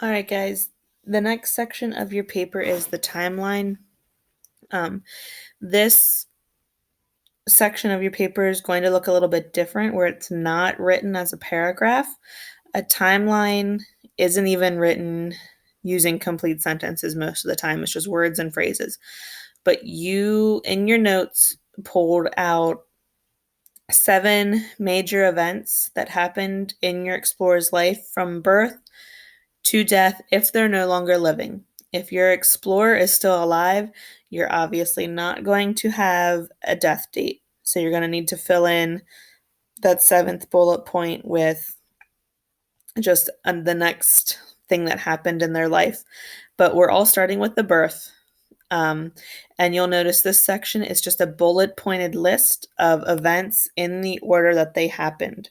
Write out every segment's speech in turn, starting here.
All right, guys. The next section of your paper is the timeline. This section of your paper is going to look a little bit different where it's not written as a paragraph. A timeline isn't even written using complete sentences most of the time. It's just words and phrases. But you, in your notes, pulled out 7 major events that happened in your explorer's life from birth to death if they're no longer living. If your explorer is still alive, you're obviously not going to have a death date. So you're going to need to fill in that 7th bullet point with just the next thing that happened in their life. But we're all starting with the birth. And you'll notice this section is just a bullet pointed list of events in the order that they happened.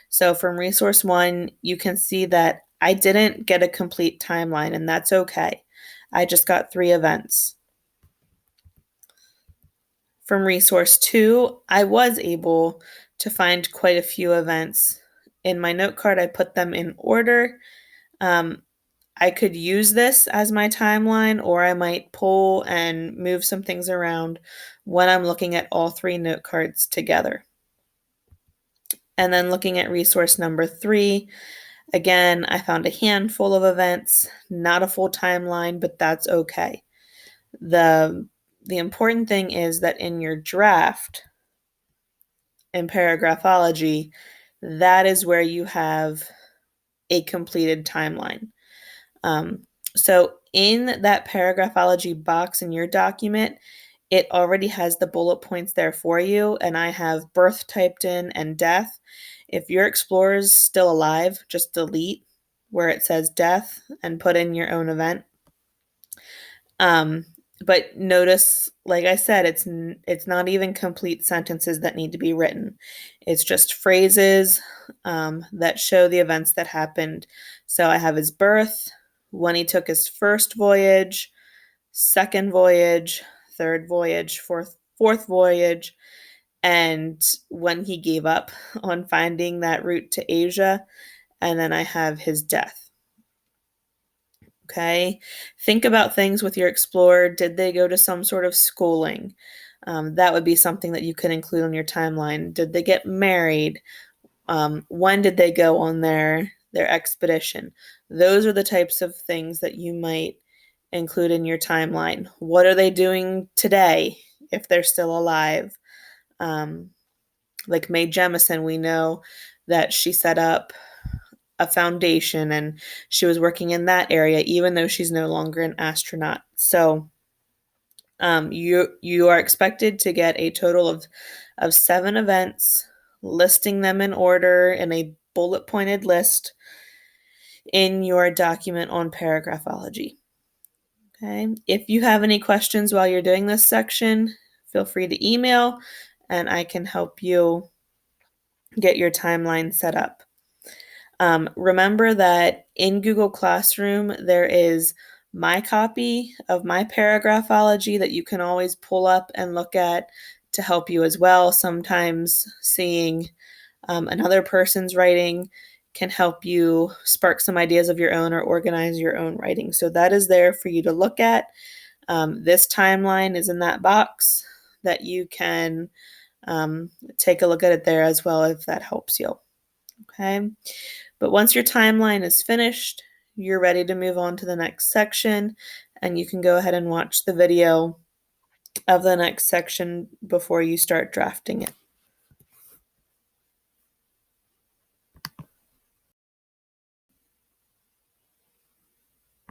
So from resource 1, you can see that I didn't get a complete timeline, and that's okay. I just got 3 events. From resource 2, I was able to find quite a few events. In my note card, I put them in order. I could use this as my timeline, or I might pull and move some things around when I'm looking at all 3 note cards together. And then looking at resource number 3, again, I found a handful of events, not a full timeline, but that's okay. The important thing is that in your draft, in paragraphology, that is where you have a completed timeline. So in that paragraphology box in your document, it already has the bullet points there for you, and I have birth typed in and death. If your explorer is still alive, just delete where it says death and put in your own event. But notice, like I said, it's not even complete sentences that need to be written. It's just phrases that show the events that happened. So I have his birth, when he took his first voyage, second voyage, third voyage, fourth voyage, and when he gave up on finding that route to Asia, and then I have his death. Okay, think about things with your explorer. Did they go to some sort of schooling? That would be something that you could include on your timeline. Did they get married? When did they go on their expedition? Those are the types of things that you might include in your timeline. What are they doing today if they're still alive? Like Mae Jemison, we know that she set up a foundation and she was working in that area even though she's no longer an astronaut. So you are expected to get a total of 7 events, listing them in order in a bullet pointed list in your document on paragraphology. Okay. If you have any questions while you're doing this section, feel free to email and I can help you get your timeline set up. Remember that in Google Classroom, there is my copy of my paragraphology that you can always pull up and look at to help you as well. Sometimes seeing another person's writing can help you spark some ideas of your own or organize your own writing. So that is there for you to look at. This timeline is in that box that you can take a look at it there as well if that helps you. Okay. But once your timeline is finished, you're ready to move on to the next section, and you can go ahead and watch the video of the next section before you start drafting it.